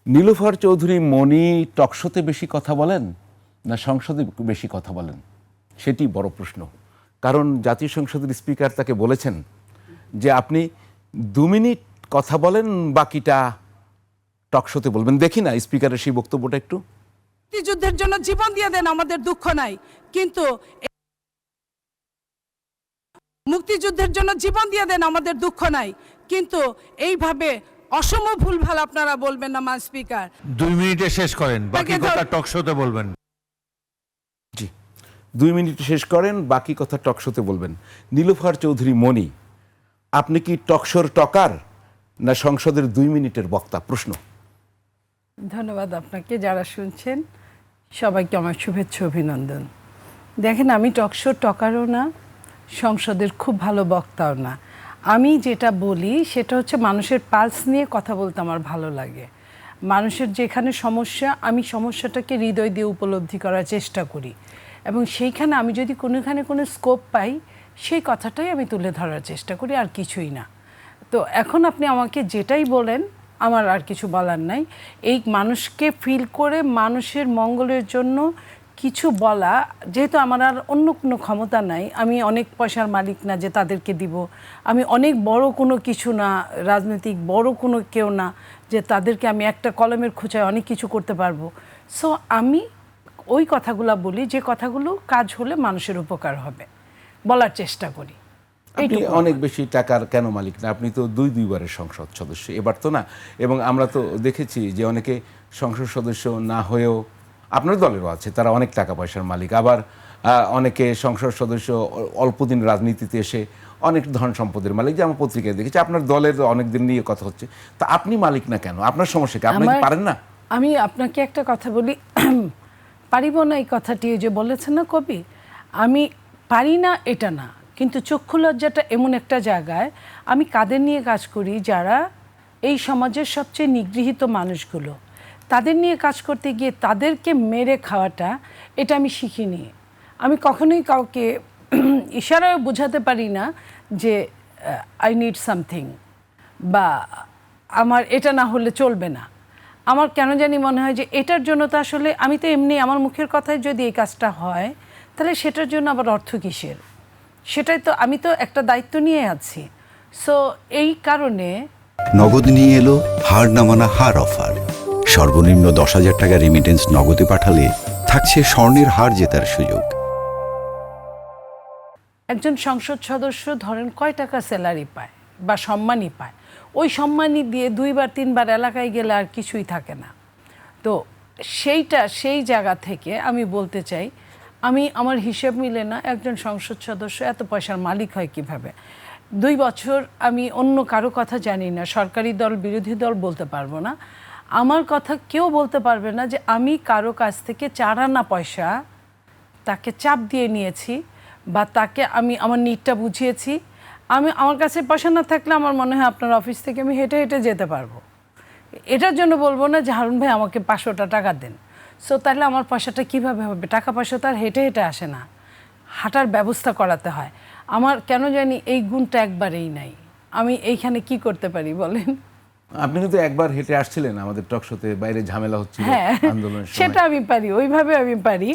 নীলুফার চৌধুরী মনি টকশোতে বেশি কথা বলেন না সংসদে বেশি কথা বলেন, সেটি বড় প্রশ্ন। কারণ জাতীয় সংসদের স্পিকার তাকে বলেছেন যে আপনি 2 মিনিট কথা বলেন, বাকিটা টকশোতে বলবেন। দেখি না স্পিকারের সেই বক্তব্যটা একটু। মুক্তিযুদ্ধের জন্য জীবন দিয়ে দেন, আমাদের দুঃখ নাই, কিন্তু মুক্তিযুদ্ধের জন্য জীবন দিয়ে দেন, আমাদের দুঃখ নাই, কিন্তু এইভাবে অসম ভুলভাল আপনারা বলবেন না। মা স্পিকার 2 মিনিটে শেষ করেন, বাকি কথা টকশোতে বলবেন। জি, 2 মিনিট শেষ করেন, বাকি কথা টকশোতে বলবেন। নীলুফার চৌধুরী মনি, আপনি কি টকশোর টকার না সংসদের 2 মিনিটের বক্তা? প্রশ্ন। ধন্যবাদ আপনাকে, যারা শুনছেন সবাইকে আমার শুভেচ্ছা অভিনন্দন। দেখেন, আমি টকশোর টকারও না, সংসদের খুব ভালো বক্তাও না। আমি যেটা বলি সেটা হচ্ছে মানুষের পালস নিয়ে কথা বলতে আমার ভালো লাগে। মানুষের যেখানে সমস্যা, আমি সমস্যাটাকে হৃদয় দিয়ে উপলব্ধি করার চেষ্টা করি, এবং সেইখানে আমি যদি কোনোখানে কোনো স্কোপ পাই সেই কথাটাই আমি তুলে ধরার চেষ্টা করি, আর কিছুই না। তো এখন আপনি আমাকে যেটাই বলেন, আমার আর কিছু বলার নাই। এই মানুষকে ফিল করে মানুষের মঙ্গলের জন্য কিছু বলা, যেহেতু আমার আর অন্য কোনো ক্ষমতা নাই, আমি অনেক পয়সার মালিক না যে তাদেরকে দিব, আমি অনেক বড় কোনো কিছু না, রাজনৈতিক বড় কোনো কেউ না যে তাদেরকে আমি একটা কলমের খোঁচায় অনেক কিছু করতে পারবো। সো আমি ওই কথাগুলো বলি যে কথাগুলো কাজ হলে মানুষের উপকার হবে, বলার চেষ্টা করি। আপনি অনেক বেশি টাকার কেন মালিক না? আপনি তো দুইবারের সংসদ সদস্য, এবার তো না। এবং আমরা তো দেখেছি যে অনেকে সংসদ সদস্য না হয়েও, আপনার দলেরও আছে, তারা অনেক টাকা পয়সার মালিক। আবার অনেকে সংসদ সদস্য অল্প দিন রাজনীতিতে এসে অনেক ধন সম্পদের মালিক, যে আমার পত্রিকায় দেখেছি। আপনার দলের অনেক দিন নিয়ে কথা হচ্ছে, তা আপনি মালিক না কেন? আপনার সমস্যা কি? আপনি পারেন না? আমি আপনাকে একটা কথা বলি, পারিব না এই কথাটি যে বলেছেন না কবি, আমি পারি না এটা না, কিন্তু চক্ষু লজ্জাটা এমন একটা জায়গায়, আমি কাদের নিয়ে কাজ করি, যারা এই সমাজের সবচেয়ে নিগৃহীত মানুষগুলো, তাদের নিয়ে কাজ করতে গিয়ে তাদেরকে মেরে খাওয়াটা, এটা আমি শিখিনি। আমি কখনোই কাউকে ইশারায় বোঝাতে পারি না যে আই নিড সামথিং, বা আমার এটা না হলে চলবে না। আমার কেন জানি মনে হয় যে এটার জন্য তো আসলে আমি তো এমনি আমার মুখের কথায় যদি এই কাজটা হয়, তাহলে সেটার জন্য আবার অর্থ কিসের? সেটাই তো, আমি তো একটা দায়িত্ব নিয়ে আছি। সো এই কারণে নগদ নিয়ে এলো হার না মানা হার অফার। সর্বনিম্ন 10,000 টাকা রেমিটেন্স নগদে পাঠালে থাকছে স্বর্ণের হার জেতার সুযোগ। একজন সংসদ সদস্য ধরেন কয় টাকা স্যালারি পায় বা সম্মানই পায়, ওই সম্মানই দিয়ে 2-3 বার এলাকায় গেলে আর কিছুই থাকে না। তো সেই জায়গা থেকে আমি বলতে চাই, আমার হিসেব মিলে না একজন সংসদ সদস্য এত পয়সার মালিক হয় কিভাবে। 2 বছর আমি অন্য কারো কথা জানি না, সরকারি দল বিরোধী দল বলতে পারবো না, আমার কথা কেউ বলতে পারবে না যে আমি কারো কাছ থেকে 4 আনা পয়সা তাকে চাপ দিয়ে নিয়েছি, বা তাকে আমি আমার নিডটা বুঝিয়েছি। আমার কাছে পয়সা না থাকলে আমার মনে হয় আপনার অফিস থেকে আমি হেঁটে হেঁটে যেতে পারবো। এটার জন্য বলবো না যে হারুন ভাই আমাকে 500টা টাকা দেন। সো তাহলে আমার পয়সাটা কিভাবে হবে? টাকা পয়সা তো আর হেঁটে হেঁটে আসে না, হাঁটার ব্যবস্থা করাতে হয়। আমার কেন জানি এই গুণটা একবারেই নাই। আমি এইখানে কি করতে পারি বলেন? আপনি কিন্তু একবার হেঁটে আসছিলেন আমাদের টকশোতে, বাইরে ঝামেলা হচ্ছিল আন্দোলনের সময়। সেটা আমি পারি, ওইভাবে আমি পারি,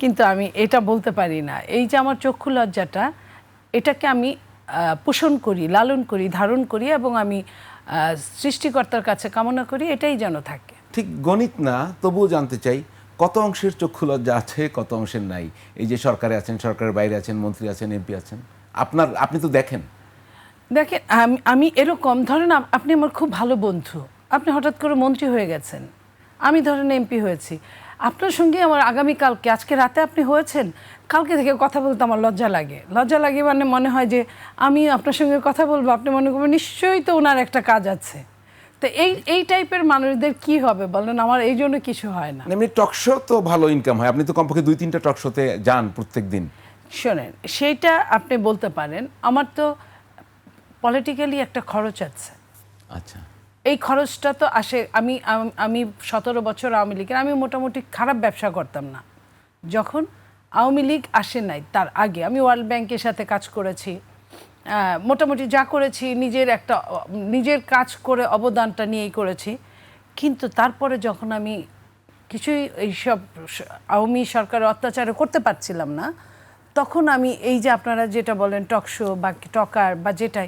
কিন্তু আমি এটা বলতে পারি না। এই যে আমার চক্ষু লজ্জাটা, এটাকে আমি পোষণ করি, লালন করি, ধারণ করি, এবং আমি সৃষ্টিকর্তার কাছে কামনা করি এটাই যেন থাকে। ঠিক গণিত না, তবুও জানতে চাই কত অংশের চক্ষু লজ্জা আছে, কত অংশের নাই? এই যে সরকারে আছেন, সরকারের বাইরে আছেন, মন্ত্রী আছেন, এমপি আছেন, আপনি তো দেখেন। দেখেন, আমি এরকম, ধরেন আপনি আমার খুব ভালো বন্ধু, আপনি হঠাৎ করে মন্ত্রী হয়ে গেছেন, আমি ধরেন এমপি হয়েছি, আপনার সঙ্গে আমার আগামীকালকে, আজকে রাতে আপনি হয়েছেন, কালকে থেকে কথা বলতে আমার লজ্জা লাগে। লজ্জা লাগে মানে মনে হয় যে আমি আপনার সঙ্গে কথা বলবো, আপনি মনে করবেন নিশ্চয়ই তো ওনার একটা কাজ আছে। তো এই টাইপের মানুষদের কি হবে বলেন? আমার এই জন্য কিছু হয় না। এমনি টকশো তো ভালো ইনকাম হয়, আপনি তো কমপক্ষে 2-3টা টকশোতে যান প্রত্যেক দিন। শোনেন, সেইটা আপনি বলতে পারেন, আমার তো পলিটিক্যালি একটা খরচ আছে। আচ্ছা, এই খরচটা তো আসে। আমি 17 বছর আওয়ামী লীগের, আমি মোটামুটি খারাপ ব্যবসা করতাম না। যখন আওয়ামী লীগ আসে নাই তার আগে আমি ওয়ার্ল্ড ব্যাংকের সাথে কাজ করেছি, মোটামুটি যা করেছি নিজের কাজ করে অবদানটা নিয়েই করেছি। কিন্তু তারপরে যখন আমি কিছুই এইসব আওয়ামী সরকারের অত্যাচারে করতে পারছিলাম না, তখন আমি এই যে আপনারা যেটা বলেন টকশো বা টকার বা যেটাই,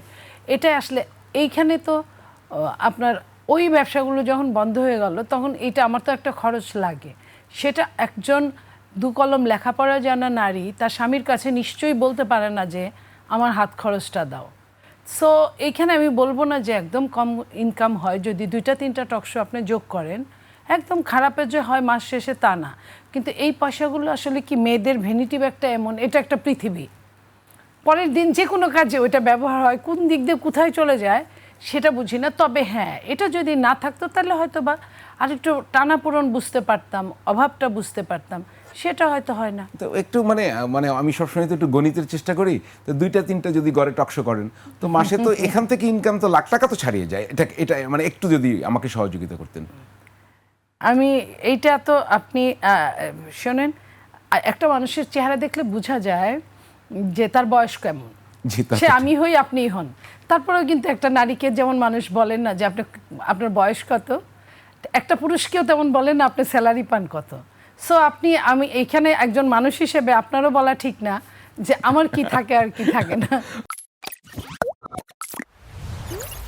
এটাই আসলে এইখানে তো আপনার ওই ব্যবসাগুলো যখন বন্ধ হয়ে গেল তখন এটা আমার তো একটা খরচ লাগে। সেটা একজন দু কলম লেখাপড়া জানা নারী তার স্বামীর কাছে নিশ্চয়ই বলতে পারে না যে আমার হাত খরচটা দাও। সো এইখানে আমি বলবো না যে একদম কম ইনকাম হয় যদি 2-3টা টকশো আপনি যোগ করেন, একদম খারাপের যে হয় মাস শেষে তা না, কিন্তু এই পয়সাগুলো আসলে কি মেয়েদের ভ্যানিটি ব্যাগটা এমন, এটা একটা পৃথিবী, পরের দিন যে কোনো কাজে ওইটা ব্যবহার হয়, কোন দিক দিয়ে কোথায় চলে যায় সেটা বুঝি না। তবে হ্যাঁ, এটা যদি না থাকতো তাহলে হয়তো বা আরেকটু টানাপোড়ন বুঝতে পারতাম, অভাবটা বুঝতে পারতাম, সেটা হয়তো হয় না। তো একটু মানে মানে আমি সবসময় তো একটু গণিতের চেষ্টা করি, তো 2-3টা যদি ঘরে টকশো করেন তো মাসে তো এখান থেকে ইনকাম তো লাখ টাকা তো ছাড়িয়ে যায়। এটা মানে একটু যদি আমাকে সহযোগিতা করতেন। আমি এইটা তো আপনি শোনেন, একটা মানুষের চেহারা দেখলে বোঝা যায় যে তার বয়স কেমন, জি, তা তো সে আমি হই আপনিই হন। তারপরেও কিন্তু একটা নারীকে যেমন মানুষ বলেন না যে আপনার বয়স কত, একটা পুরুষকেও তেমন বলেন না আপনি স্যালারি পান কত। সো আমি এইখানে একজন মানুষ হিসেবে আপনারও বলা ঠিক না যে আমার কি থাকে আর কি থাকে না।